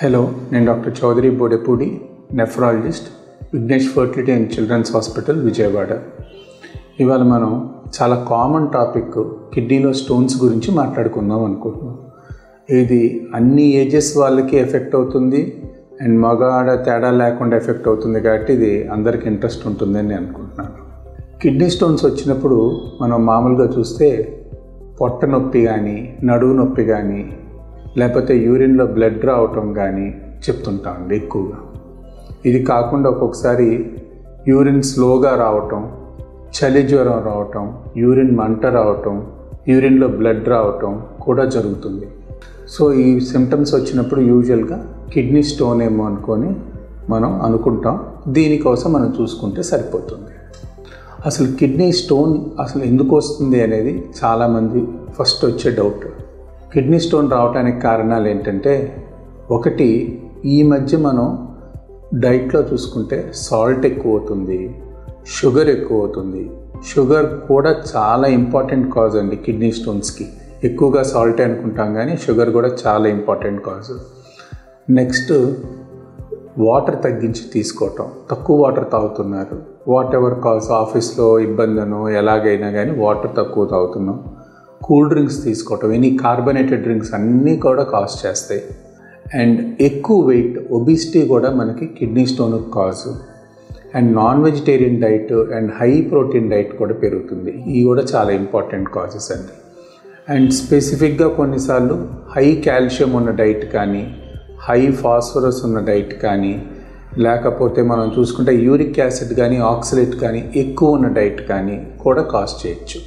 Hello, నేను doctor Chowdary Bodepudi, nephrologist, Vignesh fertility and children's hospital, Vijayawada. ఇవాళ మనం చాలా కామన్ టాపిక్ కిడ్నీలో స్టోన్స్ గురించి మాట్లాడుకుందాం అనుకుంటున్నాం. ఇది అన్ని ఏజెస్ వాళ్ళకి ఎఫెక్ట్ అవుతుంది అండ్ మగ ఆడ తేడా లేకుండా ఎఫెక్ట్ అవుతుంది కాబట్టి ఇది అందరికీ ఇంట్రెస్ట్ ఉంటుందని నేను అనుకుంటున్నాను. కిడ్నీ స్టోన్స్ వచ్చినప్పుడు మనం మామూలుగా చూస్తే పొట్ట నొప్పి కానీ, నడువు నొప్పి కానీ, లేకపోతే యూరిన్లో బ్లడ్ రావటం కానీ చెప్తుంటామండి ఎక్కువగా. ఇది కాకుండా ఒక్కొక్కసారి యూరిన్ స్లోగా రావటం, చలి జ్వరం రావటం, యూరిన్ మంట రావటం, యూరిన్లో బ్లడ్ రావటం కూడా జరుగుతుంది. సో ఈ సిమ్టమ్స్ వచ్చినప్పుడు యూజువల్గా కిడ్నీ స్టోన్ ఏమో అనుకొని మనం అనుకుంటాం. దీనికోసం మనం చూసుకుంటే సరిపోతుంది. అసలు కిడ్నీ స్టోన్ అసలు ఎందుకు వస్తుంది అనేది చాలామంది ఫస్ట్ వచ్చే డౌట్. కిడ్నీ స్టోన్ రావడానికి కారణాలు ఏంటంటే, ఒకటి, ఈ మధ్య మనం డైట్లో చూసుకుంటే సాల్ట్ ఎక్కువ అవుతుంది, షుగర్ ఎక్కువ అవుతుంది. షుగర్ కూడా చాలా ఇంపార్టెంట్ కాజ్ అండి కిడ్నీ స్టోన్స్కి. ఎక్కువగా సాల్టే అనుకుంటాం కానీ షుగర్ కూడా చాలా ఇంపార్టెంట్ కాజ్. నెక్స్ట్, వాటర్ తగ్గించి తీసుకోవటం, తక్కువ వాటర్ తాగుతున్నారు. వాట్ ఎవర్ కాజ్, ఆఫీస్లో ఇబ్బందనో ఎలాగైనా కానీ వాటర్ తక్కువ తాగుతున్నాం. కూల్ డ్రింక్స్ తీసుకోవటం, ఎనీ కార్బోనేటెడ్ డ్రింక్స్ అన్నీ కూడా కాజ్ చేస్తాయి. అండ్ ఎక్కువ వెయిట్, ఒబిసిటీ కూడా మనకి కిడ్నీ స్టోన్కి cause. And non vegetarian diet and high protein diet కూడా పెరుగుతుంది. ఇవి కూడా చాలా ఇంపార్టెంట్ కాజెస్ అండి. అండ్ స్పెసిఫిక్గా కొన్నిసార్లు హై కాల్షియం ఉన్న డైట్ కానీ, హై ఫాస్ఫరస్ ఉన్న డైట్ కానీ, లేకపోతే మనం చూసుకుంటే యూరిక్ యాసిడ్ కానీ, ఆక్సలేట్ కానీ ఎక్కువ ఉన్న డైట్ కానీ కూడా కాజ్ చేయొచ్చు.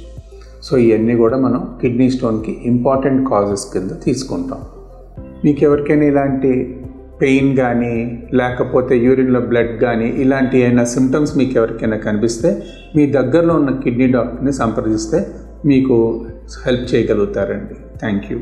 సో ఇవన్నీ కూడా మనం కిడ్నీ స్టోన్కి ఇంపార్టెంట్ కాజెస్ కింద తీసుకుంటాం. మీకు ఎవరికైనా ఇలాంటి పెయిన్ కానీ, లేకపోతే యూరిన్లో బ్లడ్ కానీ, ఇలాంటి ఏమైనా సిమ్టమ్స్ మీకు ఎవరికైనా కనిపిస్తే మీ దగ్గరలో ఉన్న కిడ్నీ డాక్టర్ని సంప్రదిస్తే మీకు హెల్ప్ చేయగలుగుతారండి. Thank you.